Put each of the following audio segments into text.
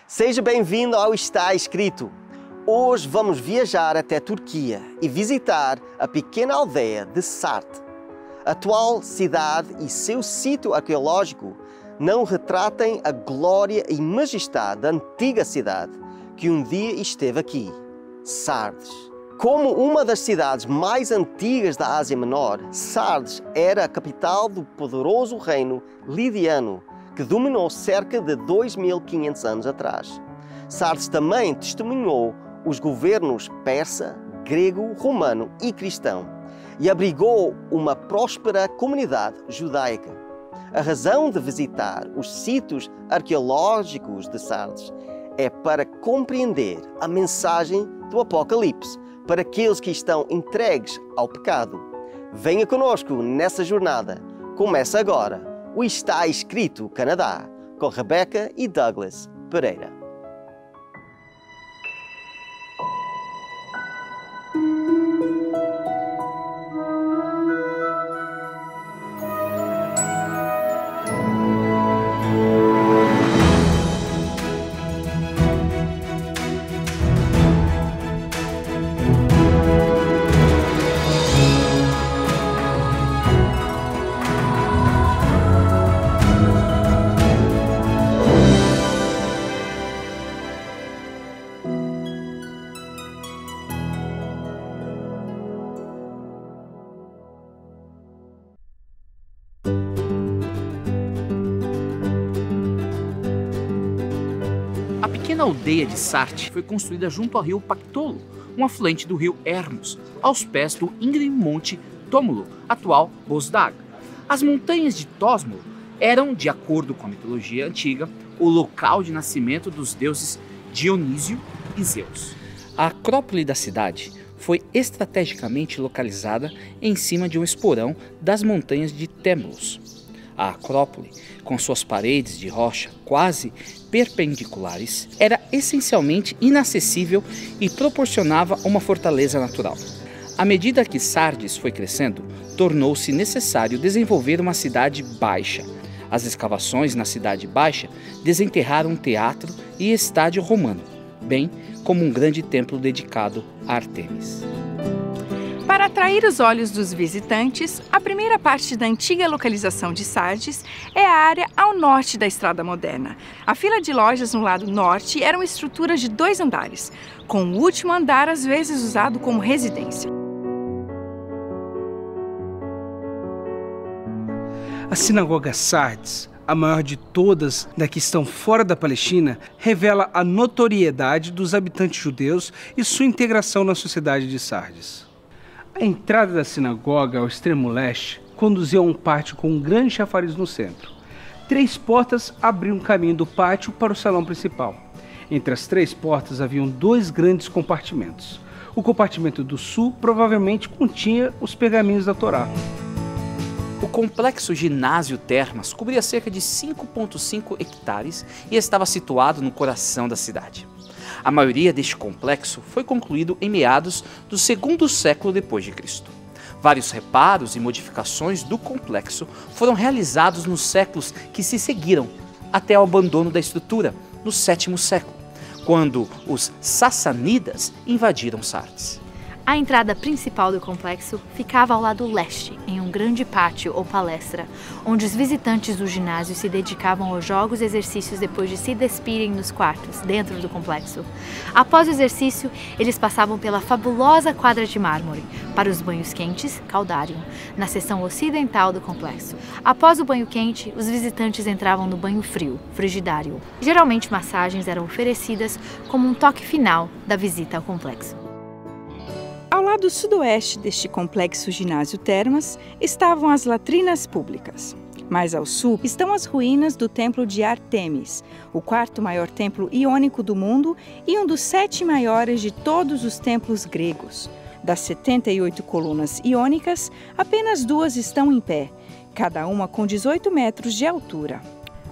Seja bem-vindo ao Está Escrito. Hoje vamos viajar até a Turquia e visitar a pequena aldeia de Sardes. A atual cidade e seu sítio arqueológico não retratem a glória e majestade da antiga cidade que um dia esteve aqui, Sardes. Como uma das cidades mais antigas da Ásia Menor, Sardes era a capital do poderoso reino lidiano, que dominou cerca de 2500 anos atrás. Sardes também testemunhou os governos persa, grego, romano e cristão e abrigou uma próspera comunidade judaica. A razão de visitar os sítios arqueológicos de Sardes é para compreender a mensagem do Apocalipse para aqueles que estão entregues ao pecado. Venha conosco nessa jornada. Começa agora o Está Escrito Canadá, com Rebeca e Douglas Pereira. A pequena aldeia de Sardes foi construída junto ao rio Pactolo, um afluente do rio Hermus, aos pés do íngreme monte Tómulo, atual Bosdag. As montanhas de Tósmulo eram, de acordo com a mitologia antiga, o local de nascimento dos deuses Dionísio e Zeus. A acrópole da cidade foi estrategicamente localizada em cima de um esporão das montanhas de Tmolus. A acrópole, com suas paredes de rocha quase perpendiculares, era essencialmente inacessível e proporcionava uma fortaleza natural. À medida que Sardes foi crescendo, tornou-se necessário desenvolver uma cidade baixa. As escavações na cidade baixa desenterraram um teatro e estádio romano, bem como um grande templo dedicado a Ártemis. Para atrair os olhos dos visitantes, a primeira parte da antiga localização de Sardes é a área ao norte da estrada moderna. A fila de lojas no lado norte era uma estrutura de 2 andares, com o último andar às vezes usado como residência. A sinagoga Sardes, a maior de todas da que estão fora da Palestina, revela a notoriedade dos habitantes judeus e sua integração na sociedade de Sardes. A entrada da sinagoga ao extremo leste conduzia a um pátio com um grande chafariz no centro. 3 portas abriam caminho do pátio para o salão principal. Entre as 3 portas haviam 2 grandes compartimentos. O compartimento do sul provavelmente continha os pergaminhos da Torá. O complexo ginásio Termas cobria cerca de 5,5 hectares e estava situado no coração da cidade. A maioria deste complexo foi concluído em meados do 2º século depois de Cristo. Vários reparos e modificações do complexo foram realizados nos séculos que se seguiram, até o abandono da estrutura no 7º século, quando os Sassânidas invadiram Sardes. A entrada principal do complexo ficava ao lado leste, em um grande pátio ou palestra, onde os visitantes do ginásio se dedicavam aos jogos e exercícios depois de se despirem nos quartos, dentro do complexo. Após o exercício, eles passavam pela fabulosa quadra de mármore, para os banhos quentes, Caldarium, na seção ocidental do complexo. Após o banho quente, os visitantes entravam no banho frio, Frigidário. Geralmente massagens eram oferecidas como um toque final da visita ao complexo. Ao lado sudoeste deste complexo ginásio Termas estavam as latrinas públicas. Mais ao sul estão as ruínas do templo de Ártemis, o 4º maior templo iônico do mundo e um dos 7 maiores de todos os templos gregos. Das 78 colunas iônicas, apenas 2 estão em pé, cada uma com 18 metros de altura.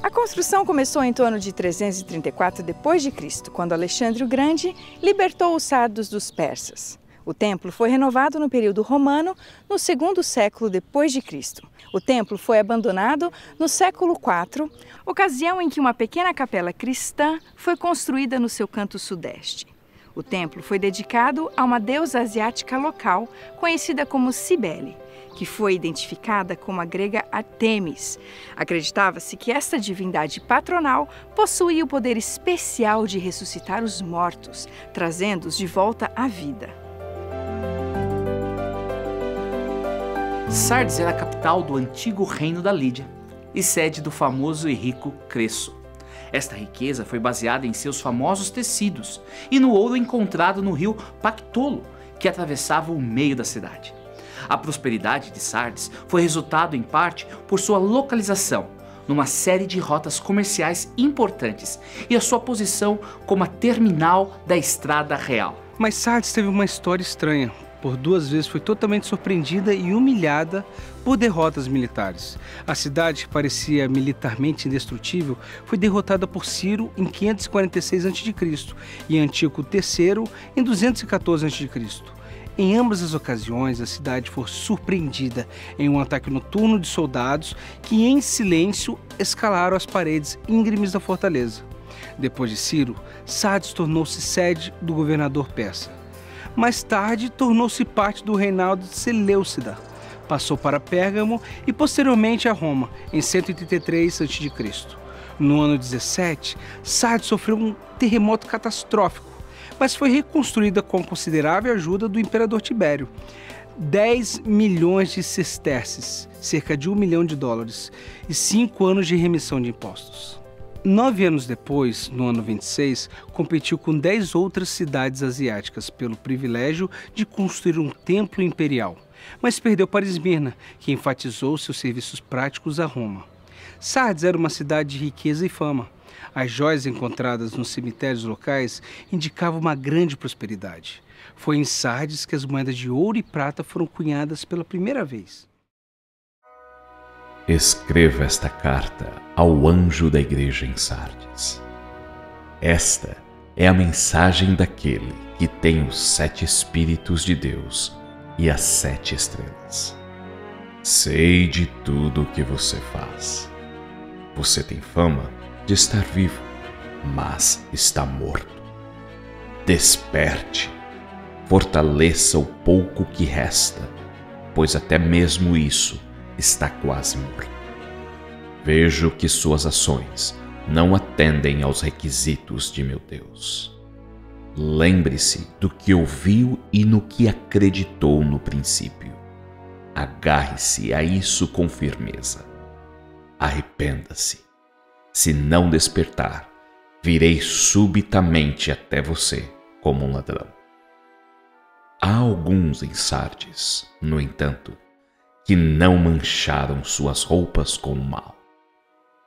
A construção começou em torno de 334 d.C., quando Alexandre o Grande libertou os sardos dos persas. O templo foi renovado no período romano, no segundo século depois de Cristo. O templo foi abandonado no século IV, ocasião em que uma pequena capela cristã foi construída no seu canto sudeste. O templo foi dedicado a uma deusa asiática local, conhecida como Cibele, que foi identificada como a grega Ártemis. Acreditava-se que esta divindade patronal possuía o poder especial de ressuscitar os mortos, trazendo-os de volta à vida. Sardes era a capital do antigo reino da Lídia e sede do famoso e rico Creso. Esta riqueza foi baseada em seus famosos tecidos e no ouro encontrado no rio Pactolo, que atravessava o meio da cidade. A prosperidade de Sardes foi resultado em parte por sua localização numa série de rotas comerciais importantes e a sua posição como a terminal da Estrada Real. Mas Sardes teve uma história estranha. Por 2 vezes foi totalmente surpreendida e humilhada por derrotas militares. A cidade, que parecia militarmente indestrutível, foi derrotada por Ciro em 546 a.C. e Antíoco III em 214 a.C. Em ambas as ocasiões, a cidade foi surpreendida em um ataque noturno de soldados que, em silêncio, escalaram as paredes íngremes da fortaleza. Depois de Ciro, Sardes tornou-se sede do governador persa. Mais tarde, tornou-se parte do reinado de Seleucida. Passou para Pérgamo e, posteriormente, a Roma, em 183 a.C. No ano 17, Sardes sofreu um terremoto catastrófico, mas foi reconstruída com considerável ajuda do imperador Tibério. 10 milhões de sesterces, cerca de $1 milhão, e 5 anos de remissão de impostos. 9 anos depois, no ano 26, competiu com 10 outras cidades asiáticas pelo privilégio de construir um templo imperial, mas perdeu para Esmirna, que enfatizou seus serviços práticos a Roma. Sardes era uma cidade de riqueza e fama. As joias encontradas nos cemitérios locais indicavam uma grande prosperidade. Foi em Sardes que as moedas de ouro e prata foram cunhadas pela primeira vez. Escreva esta carta ao anjo da igreja em Sardes. Esta é a mensagem daquele que tem os 7 Espíritos de Deus e as 7 estrelas. Sei de tudo o que você faz. Você tem fama de estar vivo, mas está morto. Desperte, fortaleça o pouco que resta, pois até mesmo isso está quase morto. Vejo que suas ações não atendem aos requisitos de meu Deus. Lembre-se do que ouviu e no que acreditou no princípio. Agarre-se a isso com firmeza. Arrependa-se. Se não despertar, virei subitamente até você como um ladrão. Há alguns em Sardes, no entanto, que não mancharam suas roupas com o mal.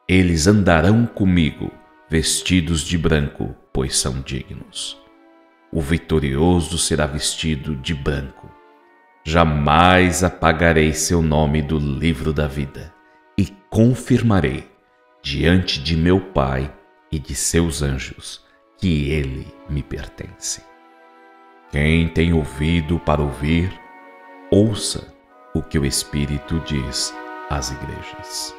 Eles andarão comigo vestidos de branco, pois são dignos. O vitorioso será vestido de branco. Jamais apagarei seu nome do livro da vida e confirmarei diante de meu Pai e de seus anjos que ele me pertence. Quem tem ouvido para ouvir, ouça o que o Espírito diz às igrejas.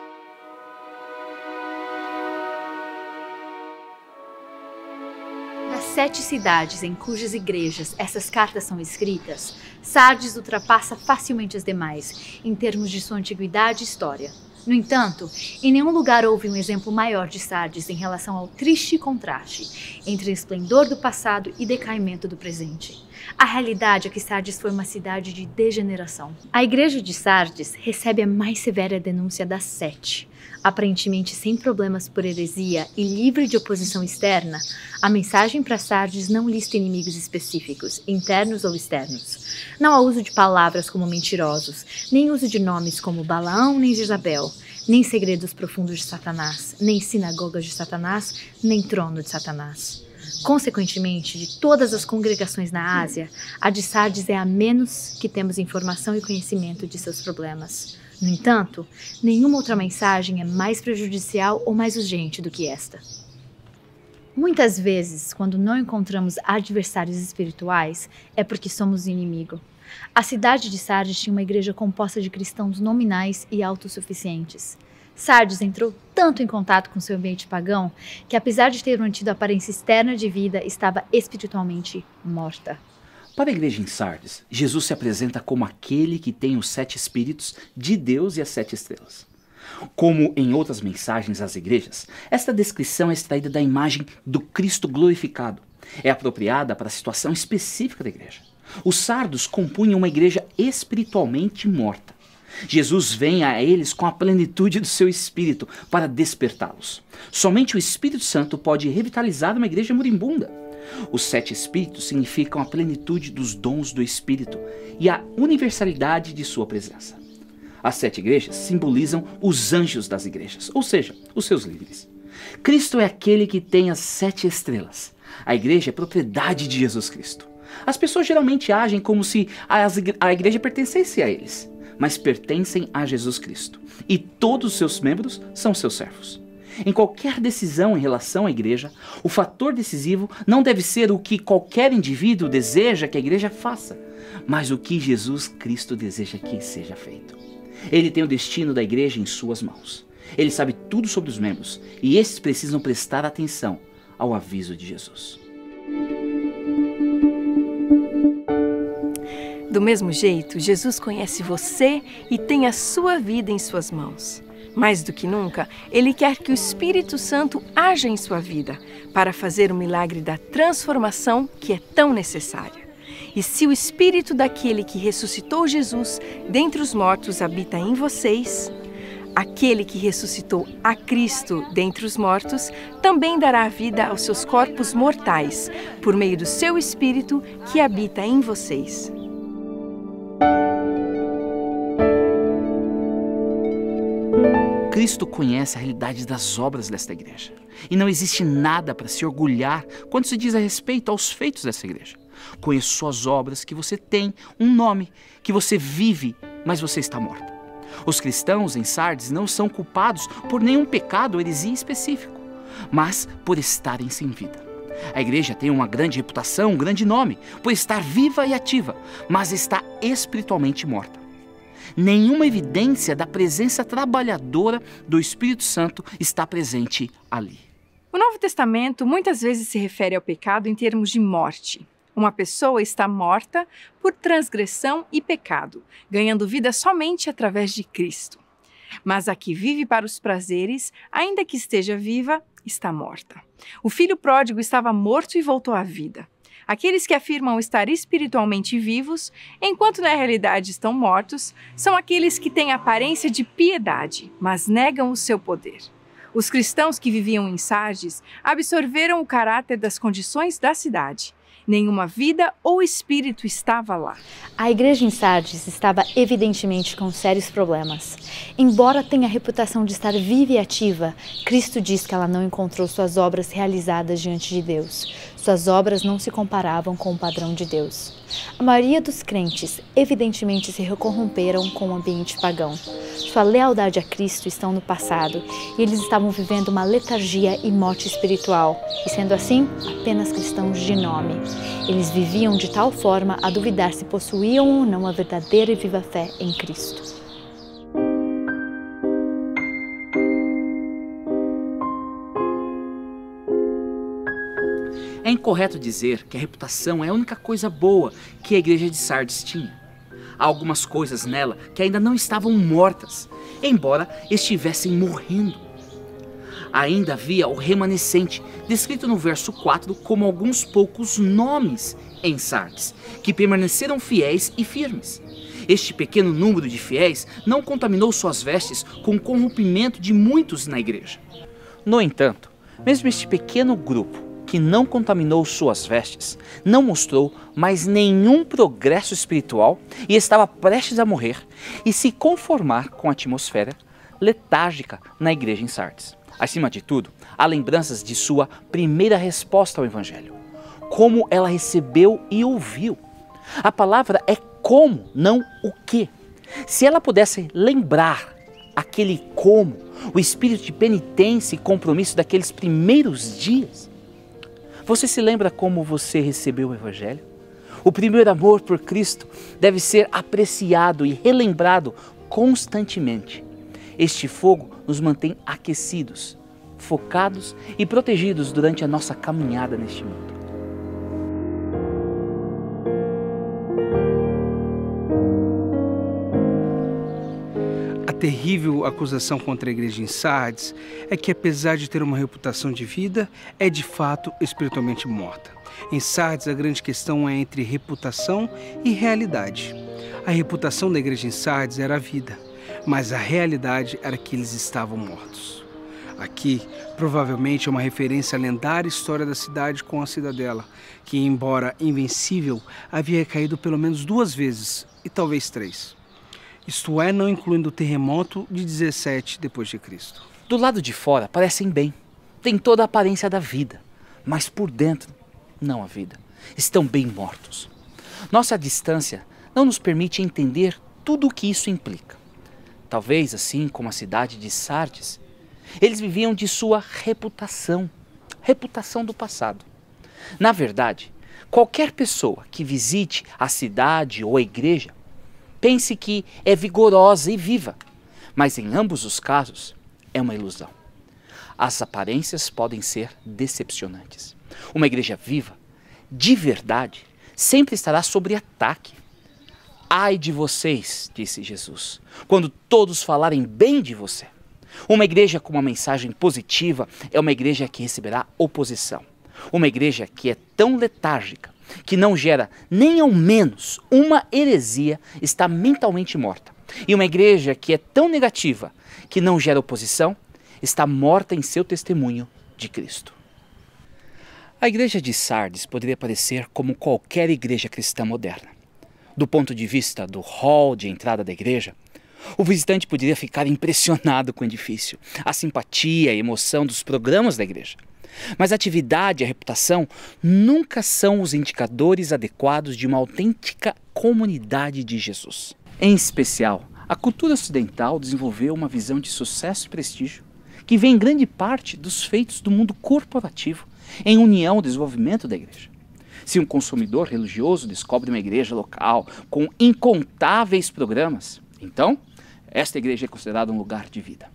Das 7 cidades em cujas igrejas essas cartas são escritas, Sardes ultrapassa facilmente as demais, em termos de sua antiguidade e história. No entanto, em nenhum lugar houve um exemplo maior de Sardes em relação ao triste contraste entre o esplendor do passado e decaimento do presente. A realidade é que Sardes foi uma cidade de degeneração. A igreja de Sardes recebe a mais severa denúncia das 7. Aparentemente sem problemas por heresia e livre de oposição externa, a mensagem para Sardes não lista inimigos específicos, internos ou externos. Não há uso de palavras como mentirosos, nem uso de nomes como Balaão nem Jezabel, nem segredos profundos de Satanás, nem sinagogas de Satanás, nem trono de Satanás. Consequentemente, de todas as congregações na Ásia, a de Sardes é a menos que temos informação e conhecimento de seus problemas. No entanto, nenhuma outra mensagem é mais prejudicial ou mais urgente do que esta. Muitas vezes, quando não encontramos adversários espirituais, é porque somos inimigo. A cidade de Sardes tinha uma igreja composta de cristãos nominais e autossuficientes. Sardes entrou tanto em contato com seu ambiente pagão que, apesar de ter mantido a aparência externa de vida, estava espiritualmente morta. Para a igreja em Sardes, Jesus se apresenta como aquele que tem os 7 espíritos de Deus e as 7 estrelas. Como em outras mensagens às igrejas, esta descrição é extraída da imagem do Cristo glorificado. É apropriada para a situação específica da igreja. Os sardos compunham uma igreja espiritualmente morta. Jesus vem a eles com a plenitude do seu Espírito para despertá-los. Somente o Espírito Santo pode revitalizar uma igreja moribunda. Os 7 Espíritos significam a plenitude dos dons do Espírito e a universalidade de sua presença. As 7 igrejas simbolizam os anjos das igrejas, ou seja, os seus líderes. Cristo é aquele que tem as 7 estrelas. A igreja é propriedade de Jesus Cristo. As pessoas geralmente agem como se a igreja pertencesse a eles, mas pertencem a Jesus Cristo. E todos os seus membros são seus servos. Em qualquer decisão em relação à igreja, o fator decisivo não deve ser o que qualquer indivíduo deseja que a igreja faça, mas o que Jesus Cristo deseja que seja feito. Ele tem o destino da igreja em suas mãos. Ele sabe tudo sobre os membros e esses precisam prestar atenção ao aviso de Jesus. Do mesmo jeito, Jesus conhece você e tem a sua vida em suas mãos. Mais do que nunca, Ele quer que o Espírito Santo haja em sua vida para fazer o milagre da transformação que é tão necessária. E se o Espírito daquele que ressuscitou Jesus dentre os mortos habita em vocês, aquele que ressuscitou a Cristo dentre os mortos também dará vida aos seus corpos mortais, por meio do seu Espírito que habita em vocês. Cristo conhece a realidade das obras desta igreja. E não existe nada para se orgulhar quando se diz a respeito aos feitos dessa igreja. Conheço suas obras, que você tem um nome, que você vive, mas você está morta. Os cristãos em Sardes não são culpados por nenhum pecado ou heresia específico, mas por estarem sem vida. A igreja tem uma grande reputação, um grande nome, por estar viva e ativa, mas está espiritualmente morta. Nenhuma evidência da presença trabalhadora do Espírito Santo está presente ali. O Novo Testamento muitas vezes se refere ao pecado em termos de morte. Uma pessoa está morta por transgressão e pecado, ganhando vida somente através de Cristo. Mas a que vive para os prazeres, ainda que esteja viva, está morta. O filho pródigo estava morto e voltou à vida. Aqueles que afirmam estar espiritualmente vivos, enquanto na realidade estão mortos, são aqueles que têm aparência de piedade, mas negam o seu poder. Os cristãos que viviam em Sardes absorveram o caráter das condições da cidade. Nenhuma vida ou espírito estava lá. A igreja em Sardes estava evidentemente com sérios problemas. Embora tenha a reputação de estar viva e ativa, Cristo diz que ela não encontrou suas obras realizadas diante de Deus. Suas obras não se comparavam com o padrão de Deus. A maioria dos crentes evidentemente se corromperam com o ambiente pagão. Sua lealdade a Cristo estão no passado e eles estavam vivendo uma letargia e morte espiritual, e sendo assim, apenas cristãos de nome. Eles viviam de tal forma a duvidar se possuíam ou não a verdadeira e viva fé em Cristo. É incorreto dizer que a reputação é a única coisa boa que a igreja de Sardes tinha. Há algumas coisas nela que ainda não estavam mortas, embora estivessem morrendo. Ainda havia o remanescente, descrito no verso 4 como alguns poucos nomes em Sardes, que permaneceram fiéis e firmes. Este pequeno número de fiéis não contaminou suas vestes com o corrompimento de muitos na igreja. No entanto, mesmo este pequeno grupo, que não contaminou suas vestes, não mostrou mais nenhum progresso espiritual e estava prestes a morrer e se conformar com a atmosfera letárgica na igreja em Sardes. Acima de tudo, há lembranças de sua primeira resposta ao Evangelho. Como ela recebeu e ouviu. A palavra é como, não o que. Se ela pudesse lembrar aquele como, o espírito de penitência e compromisso daqueles primeiros dias, Você se lembra como você recebeu o Evangelho? O primeiro amor por Cristo deve ser apreciado e relembrado constantemente. Este fogo nos mantém aquecidos, focados e protegidos durante a nossa caminhada neste mundo. A terrível acusação contra a igreja em Sardes é que, apesar de ter uma reputação de vida, é de fato espiritualmente morta. Em Sardes, a grande questão é entre reputação e realidade. A reputação da igreja em Sardes era a vida, mas a realidade era que eles estavam mortos. Aqui, provavelmente, é uma referência à lendária história da cidade com a cidadela, que, embora invencível, havia caído pelo menos 2 vezes, e talvez 3. Isto é, não incluindo o terremoto de 17 d.C. Do lado de fora parecem bem, tem toda a aparência da vida, mas por dentro não há vida. Estão bem mortos. Nossa distância não nos permite entender tudo o que isso implica. Talvez, assim como a cidade de Sardes, eles viviam de sua reputação do passado. Na verdade, qualquer pessoa que visite a cidade ou a igreja pense que é vigorosa e viva, mas em ambos os casos é uma ilusão. As aparências podem ser decepcionantes. Uma igreja viva, de verdade, sempre estará sob ataque. Ai de vocês, disse Jesus, quando todos falarem bem de você. Uma igreja com uma mensagem positiva é uma igreja que receberá oposição. Uma igreja que é tão letárgica, que não gera nem ao menos uma heresia, está mentalmente morta. E uma igreja que é tão negativa, que não gera oposição, está morta em seu testemunho de Cristo. A igreja de Sardes poderia parecer como qualquer igreja cristã moderna. Do ponto de vista do hall de entrada da igreja, o visitante poderia ficar impressionado com o edifício, a simpatia e emoção dos programas da igreja. Mas a atividade e a reputação nunca são os indicadores adequados de uma autêntica comunidade de Jesus. Em especial, a cultura ocidental desenvolveu uma visão de sucesso e prestígio que vem em grande parte dos feitos do mundo corporativo em união ao desenvolvimento da igreja. Se um consumidor religioso descobre uma igreja local com incontáveis programas, então esta igreja é considerada um lugar de vida.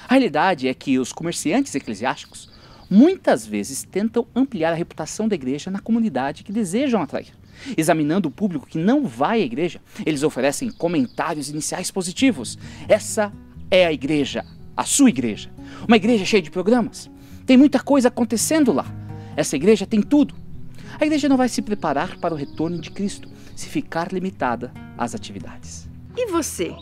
A realidade é que os comerciantes eclesiásticos muitas vezes tentam ampliar a reputação da igreja na comunidade que desejam atrair. Examinando o público que não vai à igreja, eles oferecem comentários iniciais positivos. Essa é a igreja, a sua igreja. Uma igreja cheia de programas. Tem muita coisa acontecendo lá. Essa igreja tem tudo. A igreja não vai se preparar para o retorno de Cristo se ficar limitada às atividades. E você?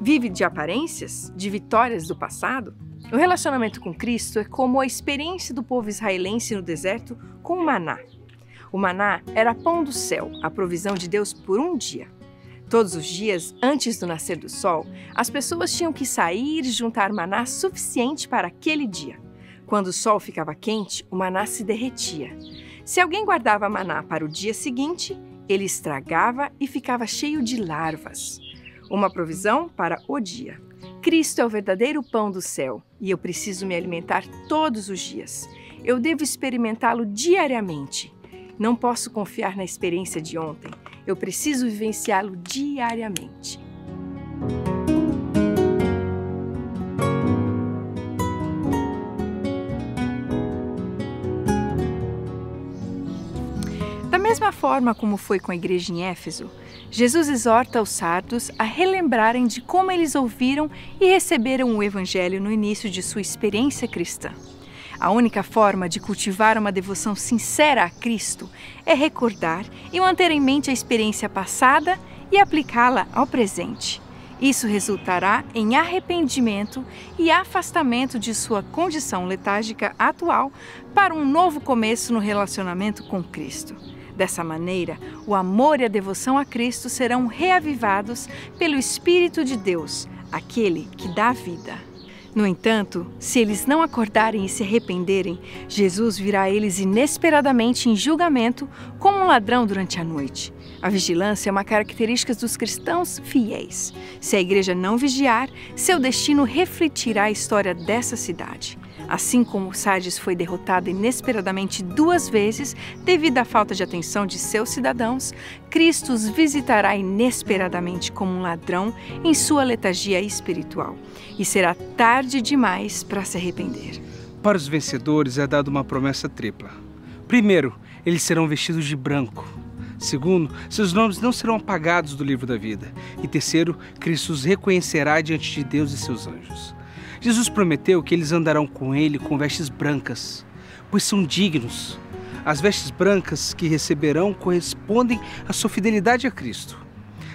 Vive de aparências? De vitórias do passado? O relacionamento com Cristo é como a experiência do povo israelense no deserto com o maná. O maná era pão do céu, a provisão de Deus por um dia. Todos os dias, antes do nascer do sol, as pessoas tinham que sair e juntar maná suficiente para aquele dia. Quando o sol ficava quente, o maná se derretia. Se alguém guardava maná para o dia seguinte, ele estragava e ficava cheio de larvas. Uma provisão para o dia. Cristo é o verdadeiro pão do céu e eu preciso me alimentar todos os dias. Eu devo experimentá-lo diariamente. Não posso confiar na experiência de ontem. Eu preciso vivenciá-lo diariamente. Da mesma forma como foi com a igreja em Éfeso, Jesus exorta os sardos a relembrarem de como eles ouviram e receberam o Evangelho no início de sua experiência cristã. A única forma de cultivar uma devoção sincera a Cristo é recordar e manter em mente a experiência passada e aplicá-la ao presente. Isso resultará em arrependimento e afastamento de sua condição letárgica atual para um novo começo no relacionamento com Cristo. Dessa maneira, o amor e a devoção a Cristo serão reavivados pelo Espírito de Deus, aquele que dá vida. No entanto, se eles não acordarem e se arrependerem, Jesus virá a eles inesperadamente em julgamento como um ladrão durante a noite. A vigilância é uma característica dos cristãos fiéis. Se a igreja não vigiar, seu destino refletirá a história dessa cidade. Assim como Sardes foi derrotada inesperadamente 2 vezes devido à falta de atenção de seus cidadãos, Cristo os visitará inesperadamente como um ladrão em sua letargia espiritual. E será tarde demais para se arrepender. Para os vencedores é dada uma promessa tripla. Primeiro, eles serão vestidos de branco. Segundo, seus nomes não serão apagados do livro da vida. E terceiro, Cristo os reconhecerá diante de Deus e seus anjos. Jesus prometeu que eles andarão com ele com vestes brancas, pois são dignos. As vestes brancas que receberão correspondem à sua fidelidade a Cristo.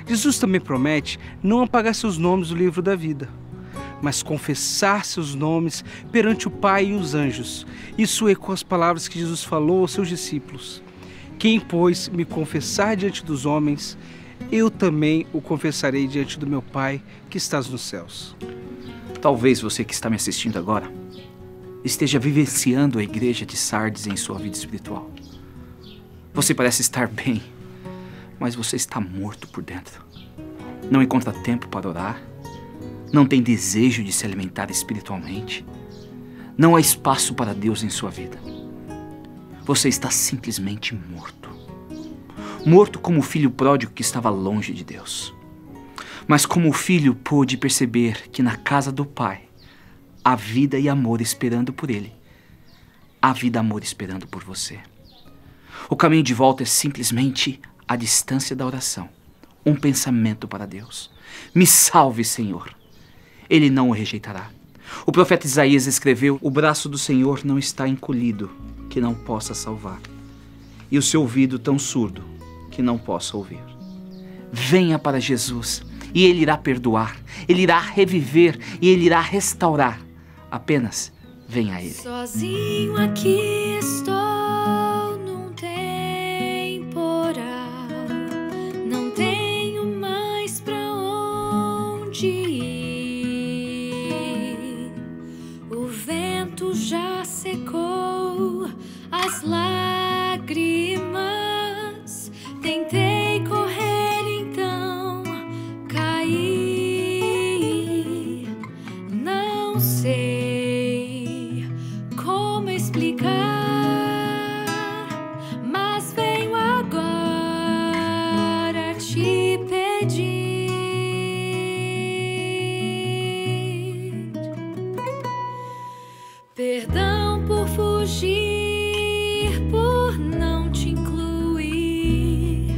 Jesus também promete não apagar seus nomes do livro da vida, mas confessar seus nomes perante o Pai e os anjos. Isso ecoa as palavras que Jesus falou aos seus discípulos. Quem, pois, me confessar diante dos homens, eu também o confessarei diante do meu Pai que estás nos céus. Talvez você que está me assistindo agora esteja vivenciando a igreja de Sardes em sua vida espiritual. Você parece estar bem, mas você está morto por dentro. Não encontra tempo para orar, não tem desejo de se alimentar espiritualmente, não há espaço para Deus em sua vida. Você está simplesmente morto. Morto como o filho pródigo que estava longe de Deus. Mas como o filho pôde perceber que na casa do Pai há vida e amor esperando por ele, há vida e amor esperando por você. O caminho de volta é simplesmente a distância da oração, um pensamento para Deus. Me salve, Senhor. Ele não o rejeitará. O profeta Isaías escreveu: o braço do Senhor não está encolhido, que não possa salvar, e o seu ouvido tão surdo, que não possa ouvir. Venha para Jesus, e Ele irá perdoar, Ele irá reviver, e Ele irá restaurar. Apenas venha a Ele. Sozinho aqui estou num temporal, não tenho mais pra onde ir. O vento já secou as lágrimas, tentei correr, então caí. Não sei como explicar, mas venho agora te pedir perdão por fugir, por não te incluir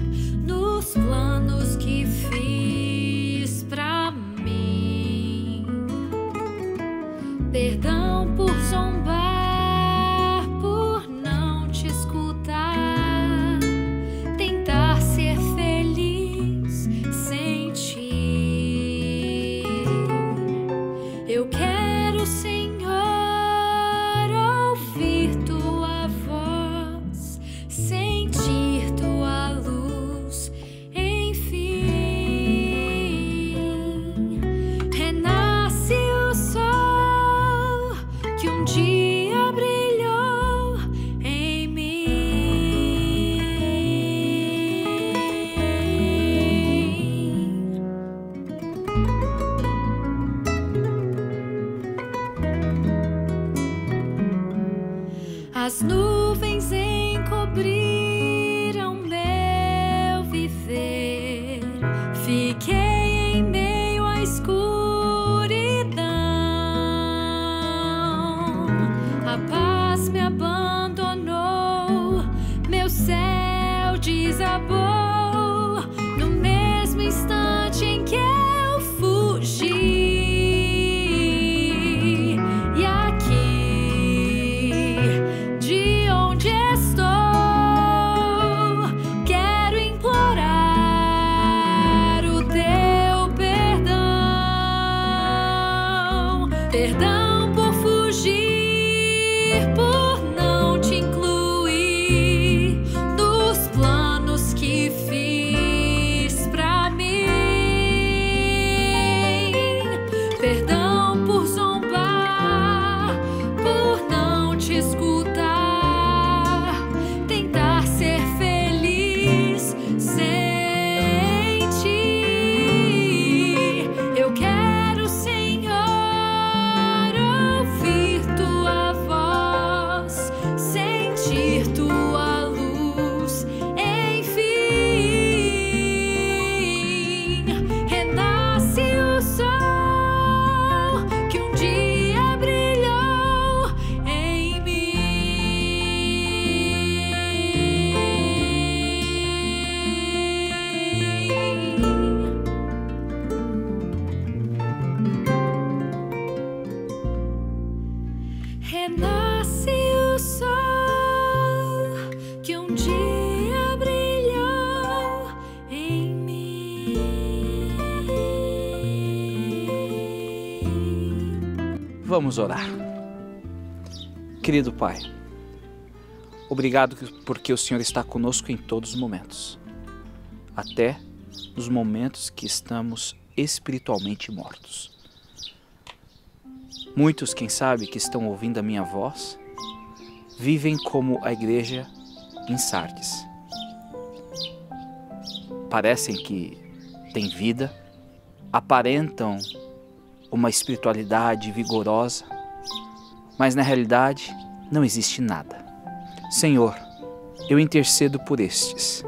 nos planos que fiz pra mim. Perdão por zombar, por não te escutar, tentar ser feliz sem ti. Eu quero, Senhor, ouvir tua voz, sentir tua luz, enfim. Renasce o sol que um dia brilhou em mim. As nuvens encobriram meu viver, fiquei em meio à escuridão. A paz me abandonou, meu céu desabou no mesmo instante em que eu fugi. E aqui, de onde estou, quero implorar o teu perdão. Perdão por fugir, por não te incluir nos planos que um dia brilhou em mim. Vamos orar. Querido Pai, obrigado porque o Senhor está conosco em todos os momentos, até nos momentos que estamos espiritualmente mortos. Muitos, quem sabe, que estão ouvindo a minha voz, vivem como a igreja em Sardes. Parecem que têm vida, aparentam uma espiritualidade vigorosa, mas na realidade não existe nada. Senhor, eu intercedo por estes,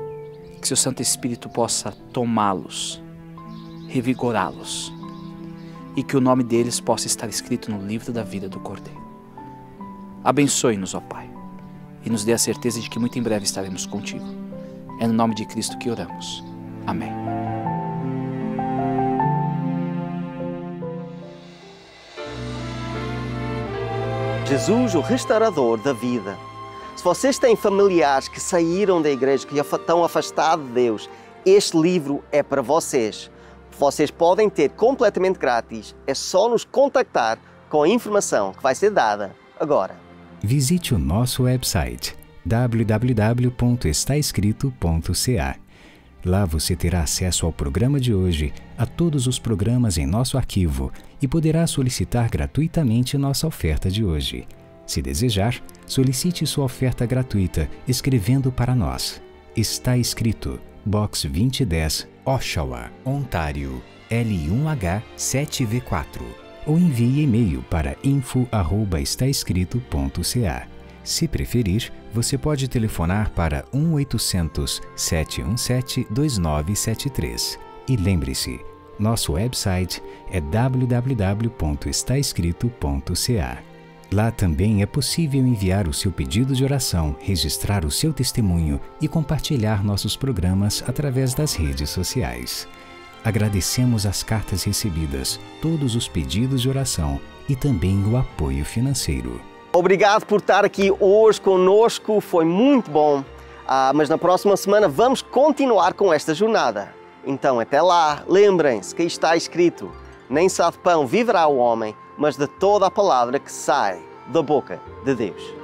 que seu Santo Espírito possa tomá-los, revigorá-los, e que o nome deles possa estar escrito no livro da vida do Cordeiro. Abençoe-nos, ó Pai, e nos dê a certeza de que muito em breve estaremos contigo. É no nome de Cristo que oramos. Amém. Jesus, o restaurador da vida. Se vocês têm familiares que saíram da igreja, que estão afastados de Deus, este livro é para vocês. Vocês podem ter completamente grátis. É só nos contactar com a informação que vai ser dada agora. Visite o nosso website www.estaescrito.ca. Lá você terá acesso ao programa de hoje, a todos os programas em nosso arquivo e poderá solicitar gratuitamente nossa oferta de hoje. Se desejar, solicite sua oferta gratuita escrevendo para nós. Está escrito Box 2010, Oshawa, Ontário, L1H 7V4. Ou envie e-mail para info@estaescrito.ca. Se preferir, você pode telefonar para 1-800-717-2973. E lembre-se, nosso website é www.estaescrito.ca. Lá também é possível enviar o seu pedido de oração, registrar o seu testemunho e compartilhar nossos programas através das redes sociais. Agradecemos as cartas recebidas, todos os pedidos de oração e também o apoio financeiro. Obrigado por estar aqui hoje conosco, foi muito bom. Mas na próxima semana vamos continuar com esta jornada. Então até lá, lembrem-se que está escrito: nem só de pão viverá o homem, mas de toda a palavra que sai da boca de Deus.